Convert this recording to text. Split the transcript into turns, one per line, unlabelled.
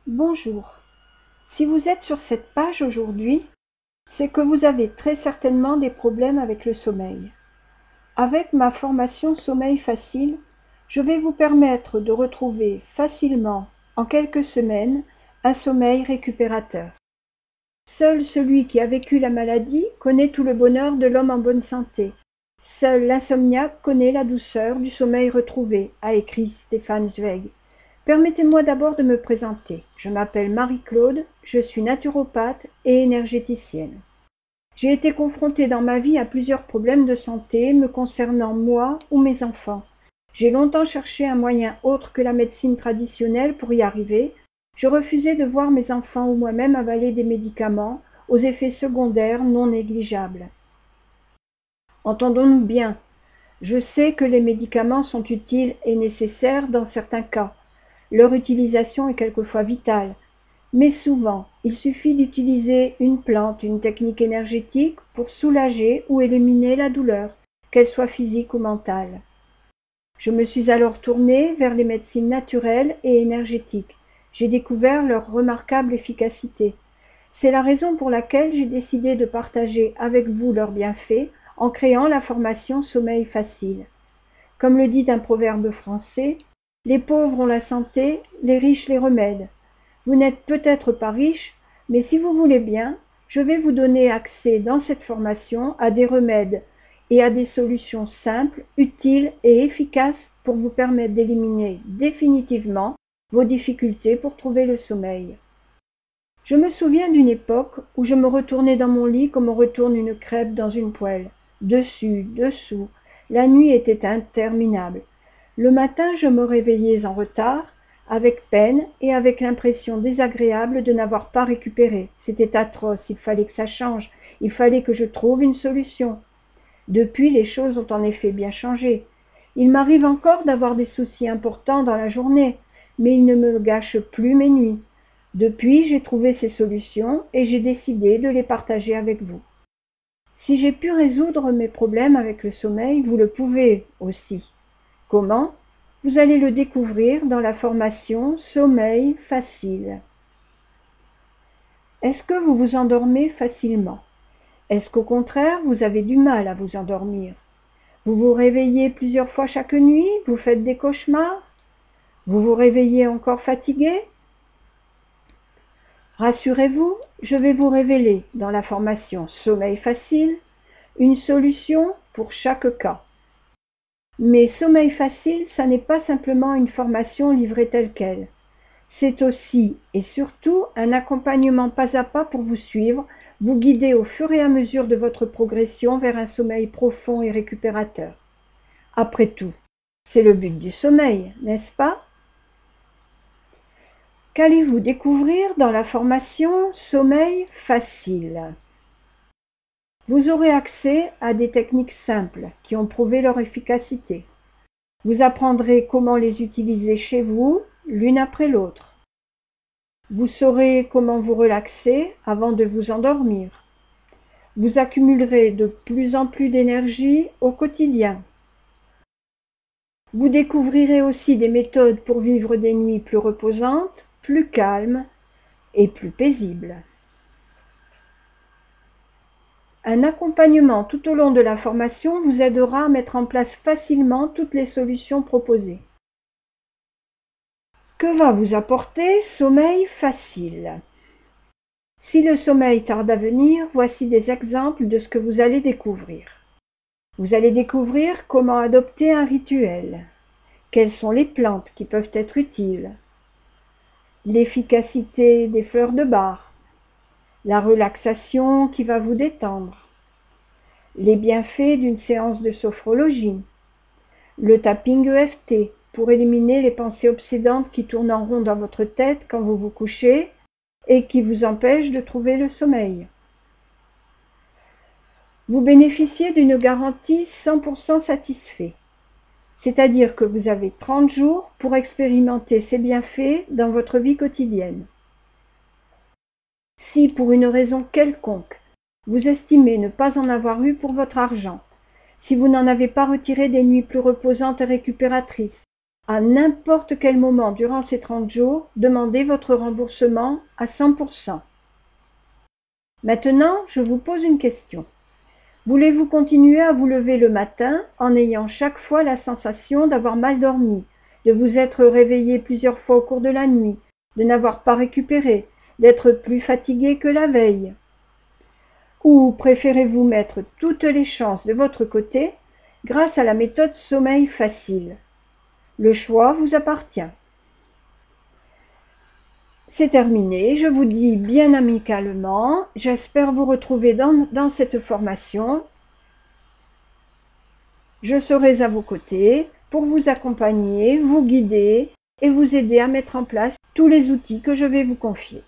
Bonjour. Si vous êtes sur cette page aujourd'hui, c'est que vous avez très certainement des problèmes avec le sommeil. Avec ma formation Sommeil Facile, je vais vous permettre de retrouver facilement, en quelques semaines, un sommeil récupérateur. Seul celui qui a vécu la maladie connaît tout le bonheur de l'homme en bonne santé. Seul l'insomniaque connaît la douceur du sommeil retrouvé, a écrit Stefan Zweig. Permettez-moi d'abord de me présenter. Je m'appelle Marie-Claude, je suis naturopathe et énergéticienne. J'ai été confrontée dans ma vie à plusieurs problèmes de santé me concernant moi ou mes enfants. J'ai longtemps cherché un moyen autre que la médecine traditionnelle pour y arriver. Je refusais de voir mes enfants ou moi-même avaler des médicaments aux effets secondaires non négligeables. Entendons-nous bien, je sais que les médicaments sont utiles et nécessaires dans certains cas. Leur utilisation est quelquefois vitale, mais souvent, il suffit d'utiliser une plante, une technique énergétique pour soulager ou éliminer la douleur, qu'elle soit physique ou mentale. Je me suis alors tournée vers les médecines naturelles et énergétiques. J'ai découvert leur remarquable efficacité. C'est la raison pour laquelle j'ai décidé de partager avec vous leurs bienfaits en créant la formation Sommeil Facile. Comme le dit un proverbe français, les pauvres ont la santé, les riches les remèdes. Vous n'êtes peut-être pas riche, mais si vous voulez bien, je vais vous donner accès dans cette formation à des remèdes et à des solutions simples, utiles et efficaces pour vous permettre d'éliminer définitivement vos difficultés pour trouver le sommeil. Je me souviens d'une époque où je me retournais dans mon lit comme on retourne une crêpe dans une poêle. Dessus, dessous, la nuit était interminable. Le matin, je me réveillais en retard, avec peine et avec l'impression désagréable de n'avoir pas récupéré. C'était atroce, il fallait que ça change, il fallait que je trouve une solution. Depuis, les choses ont en effet bien changé. Il m'arrive encore d'avoir des soucis importants dans la journée, mais ils ne me gâchent plus mes nuits. Depuis, j'ai trouvé ces solutions et j'ai décidé de les partager avec vous. Si j'ai pu résoudre mes problèmes avec le sommeil, vous le pouvez aussi. Comment ? Vous allez le découvrir dans la formation Sommeil Facile. Est-ce que vous vous endormez facilement ? Est-ce qu'au contraire, vous avez du mal à vous endormir ? Vous vous réveillez plusieurs fois chaque nuit ? Vous faites des cauchemars ? Vous vous réveillez encore fatigué ? Rassurez-vous, je vais vous révéler dans la formation Sommeil Facile une solution pour chaque cas. Mais Sommeil Facile, ça n'est pas simplement une formation livrée telle quelle. C'est aussi et surtout un accompagnement pas à pas pour vous suivre, vous guider au fur et à mesure de votre progression vers un sommeil profond et récupérateur. Après tout, c'est le but du sommeil, n'est-ce pas ? Qu'allez-vous découvrir dans la formation Sommeil Facile ? Vous aurez accès à des techniques simples qui ont prouvé leur efficacité. Vous apprendrez comment les utiliser chez vous, l'une après l'autre. Vous saurez comment vous relaxer avant de vous endormir. Vous accumulerez de plus en plus d'énergie au quotidien. Vous découvrirez aussi des méthodes pour vivre des nuits plus reposantes, plus calmes et plus paisibles. Un accompagnement tout au long de la formation vous aidera à mettre en place facilement toutes les solutions proposées. Que va vous apporter Sommeil Facile ? Si le sommeil tarde à venir, voici des exemples de ce que vous allez découvrir. Vous allez découvrir comment adopter un rituel, quelles sont les plantes qui peuvent être utiles, l'efficacité des fleurs de bar, la relaxation qui va vous détendre, les bienfaits d'une séance de sophrologie, le tapping EFT pour éliminer les pensées obsédantes qui tournent en rond dans votre tête quand vous vous couchez et qui vous empêchent de trouver le sommeil. Vous bénéficiez d'une garantie 100% satisfait, c'est-à-dire que vous avez 30 jours pour expérimenter ces bienfaits dans votre vie quotidienne. Si pour une raison quelconque, vous estimez ne pas en avoir eu pour votre argent, si vous n'en avez pas retiré des nuits plus reposantes et récupératrices, À n'importe quel moment durant ces 30 jours, demandez votre remboursement à 100%. Maintenant, je vous pose une question. Voulez-vous continuer à vous lever le matin en ayant chaque fois la sensation d'avoir mal dormi, de vous être réveillé plusieurs fois au cours de la nuit, de n'avoir pas récupéré, d'être plus fatigué que la veille? Ou préférez-vous mettre toutes les chances de votre côté grâce à la méthode sommeil facile? Le choix vous appartient. C'est terminé, je vous dis bien amicalement, j'espère vous retrouver dans cette formation. Je serai à vos côtés pour vous accompagner, vous guider et vous aider à mettre en place tous les outils que je vais vous confier.